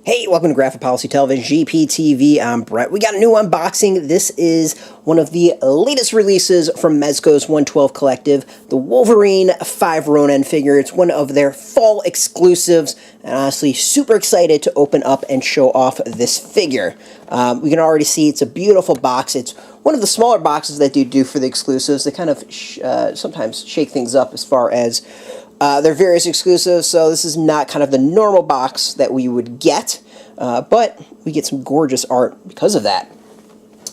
Hey, welcome to Graphic Policy Television, GPTV. I'm Brett. We got a new unboxing. This is one of the latest releases from Mezco's 112 Collective, the Wolverine 5 Ronin figure. It's one of their fall exclusives, and honestly, super excited to open up and show off this figure. We can already see it's a beautiful box. It's one of the smaller boxes that they do for the exclusives. They kind of sometimes shake things up as far as their various exclusives, so this is not kind of the normal box that we would get, but we get some gorgeous art because of that.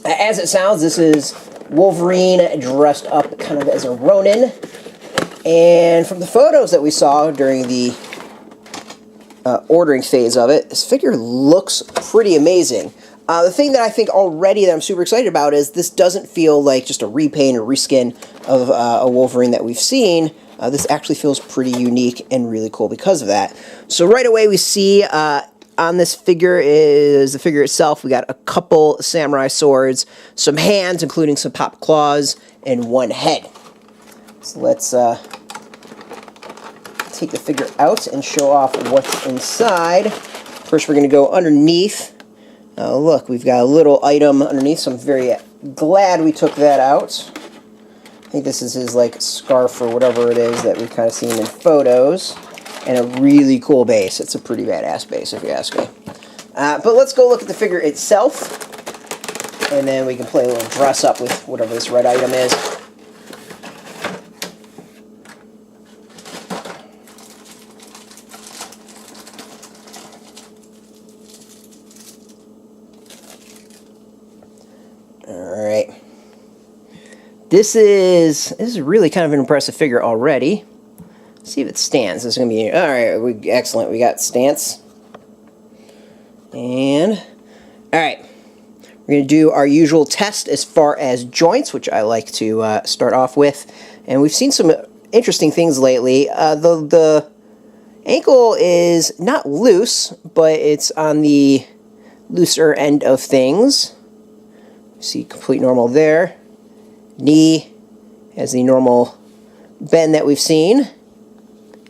As it sounds, this is Wolverine dressed up kind of as a Ronin, and from the photos that we saw during the ordering phase of it, this figure looks pretty amazing. The thing that I think already that I'm super excited about is this doesn't feel like just a repaint or reskin of a Wolverine that we've seen. This actually feels pretty unique and really cool because of that. So right away we see on this figure is the figure itself. We got a couple samurai swords, some hands, including some pop claws, and one head. So let's take the figure out and show off what's inside. First we're going to go underneath. Look, we've got a little item underneath, so I'm very glad we took that out. I think this is his like scarf or whatever it is that we've kind of seen in photos, and a really cool base. It's a pretty badass base if you ask me. But let's go look at the figure itself, and then we can play a little dress up with whatever this red item is. Alright. This is really kind of an impressive figure already. Let's see if it stands. This is going to be... Alright, excellent. We got stance. And... Alright. We're going to do our usual test as far as joints, which I like to start off with. And we've seen some interesting things lately. The ankle is not loose, but it's on the looser end of things. See complete normal there. Knee has the normal bend that we've seen.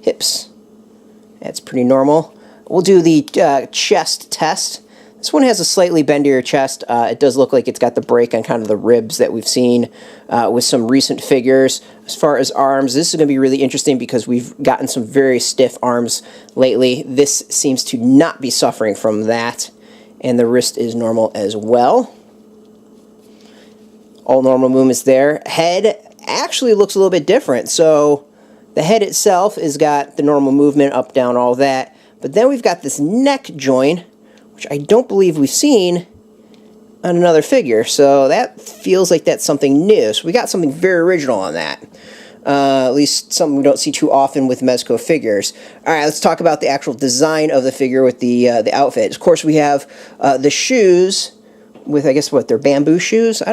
Hips, that's pretty normal. We'll do the chest test. This one has a slightly bendier chest. It does look like it's got the break on kind of the ribs that we've seen with some recent figures. As far as arms, this is going to be really interesting because we've gotten some very stiff arms lately. This seems to not be suffering from that. And the wrist is normal as well. All normal movements there. Head actually looks a little bit different. So the head itself has got the normal movement, up, down, all that. But then we've got this neck joint, which I don't believe we've seen on another figure. So that feels like that's something new. So we got something very original on that. At least something we don't see too often with Mezco figures. Alright, let's talk about the actual design of the figure with the outfit. Of course, we have the shoes with, I guess, what, they're bamboo shoes? I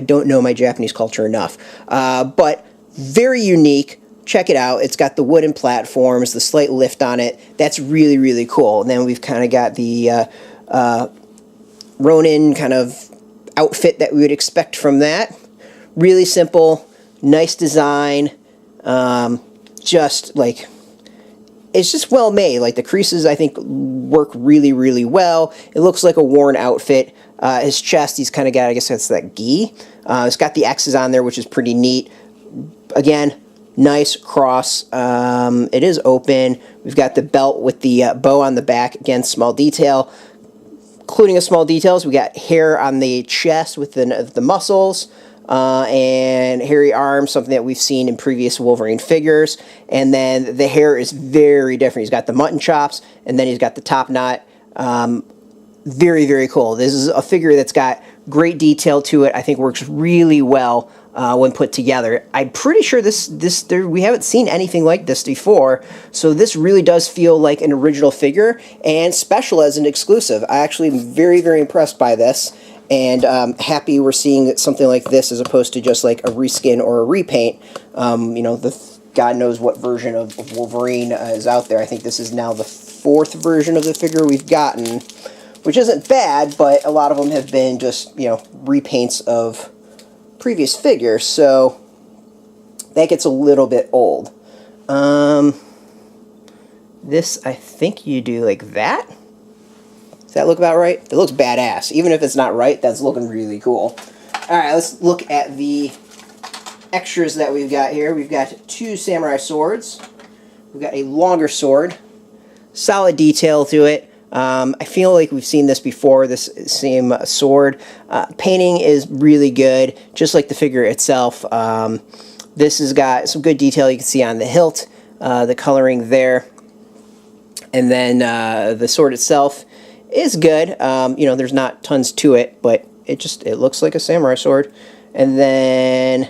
don't know my Japanese culture enough. But very unique. Check it out. It's got the wooden platforms, the slight lift on it. That's really, really cool. And then we've kind of got the Ronin kind of outfit that we would expect from that. Really simple, nice design. Just like... It's just well made. Like the creases, I think, work really, really well. It looks like a worn outfit. His chest, he's kind of got, I guess that's that gi. It's got the X's on there, which is pretty neat. Again, nice cross. It is open. We've got the belt with the bow on the back. Again, small detail. Including a small details, we got hair on the chest with the muscles. And hairy arms, something that we've seen in previous Wolverine figures. And then the hair is very different. He's got the mutton chops, and then he's got the top knot. Very, very cool. This is a figure that's got great detail to it. I think works really well when put together. I'm pretty sure we haven't seen anything like this before, so this really does feel like an original figure and special as an exclusive. I actually am very, very impressed by this. And happy we're seeing something like this as opposed to just like a reskin or a repaint. You know, God knows what version of Wolverine is out there. I think this is now the 4th version of the figure we've gotten, which isn't bad, but a lot of them have been just, you know, repaints of previous figures, so that gets a little bit old. This, I think you do like that. Does that look about right? It looks badass. Even if it's not right, that's looking really cool. Alright, let's look at the extras that we've got here. We've got 2 samurai swords. We've got a longer sword. Solid detail to it. I feel like we've seen this before, this same sword. Painting is really good, just like the figure itself. This has got some good detail you can see on the hilt, the coloring there. And then the sword itself is good. You know, there's not tons to it, but it looks like a samurai sword. And then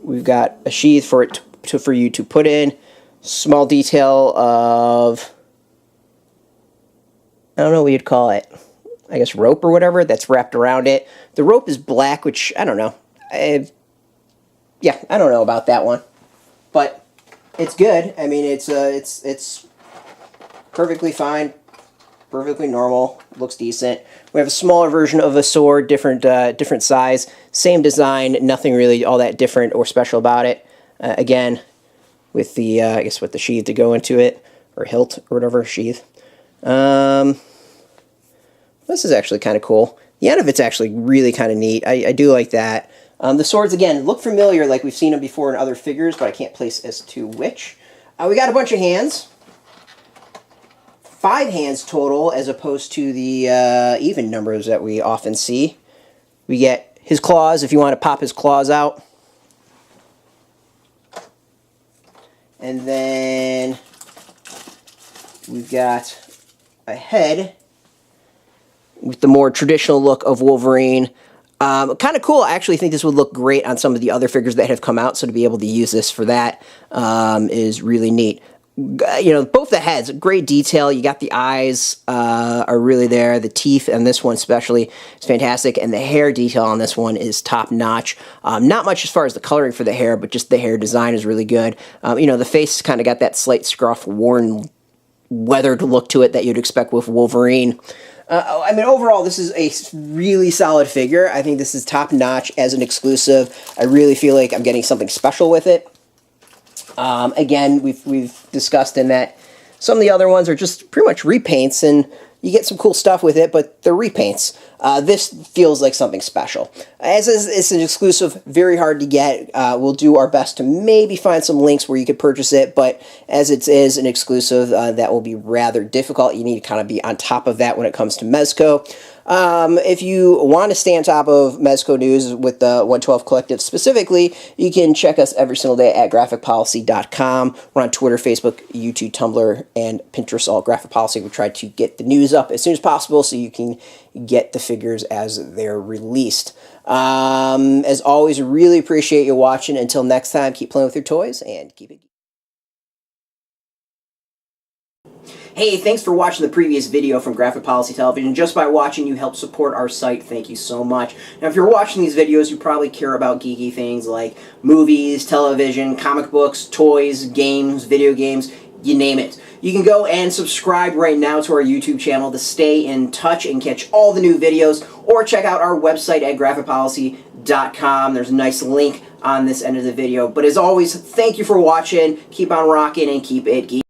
we've got a sheath for you to put in. Small detail of, I don't know what you'd call it, I guess rope or whatever that's wrapped around it. The rope is black, which I don't know. Yeah, I don't know about that one, but it's good. I mean, it's perfectly fine, perfectly normal. Looks decent. We have a smaller version of a sword, different size, same design, nothing really all that different or special about it. Again, with the I guess with the sheath to go into it, or hilt or whatever, sheath. This is actually kind of cool. The end of it's actually really kind of neat. I do like that. The swords, again, look familiar, like we've seen them before in other figures, but I can't place as to which. We got a bunch of hands. 5 hands total, as opposed to the even numbers that we often see. We get his claws, if you want to pop his claws out. And then we've got a head with the more traditional look of Wolverine. Kind of cool. I actually think this would look great on some of the other figures that have come out, so to be able to use this for that is really neat. You know, both the heads, great detail. You got the eyes are really there. The teeth, and this one especially, is fantastic. And the hair detail on this one is top notch. Not much as far as the coloring for the hair, but just the hair design is really good. You know, the face kind of got that slight scruff, worn, weathered look to it that you'd expect with Wolverine. I mean, overall, this is a really solid figure. I think this is top notch as an exclusive. I really feel like I'm getting something special with it. Again, we've discussed in that some of the other ones are just pretty much repaints, and you get some cool stuff with it, but they're repaints. This feels like something special. As it's an exclusive, very hard to get. We'll do our best to maybe find some links where you could purchase it, but as it is an exclusive, that will be rather difficult. You need to kind of be on top of that when it comes to Mezco. If you want to stay on top of Mezco news with the 112 Collective specifically, you can check us every single day at graphicpolicy.com. We're on Twitter, Facebook, YouTube, Tumblr, and Pinterest, all Graphic Policy. We try to get the news up as soon as possible so you can get the figures as they're released. As always, really appreciate you watching. Until next time, keep playing with your toys and keep it. Hey, thanks for watching the previous video from Graphic Policy Television. Just by watching, you help support our site. Thank you so much. Now, if you're watching these videos, you probably care about geeky things like movies, television, comic books, toys, games, video games, you name it. You can go and subscribe right now to our YouTube channel to stay in touch and catch all the new videos, or check out our website at graphicpolicy.com. There's a nice link on this end of the video. But as always, thank you for watching. Keep on rocking and keep it geeky.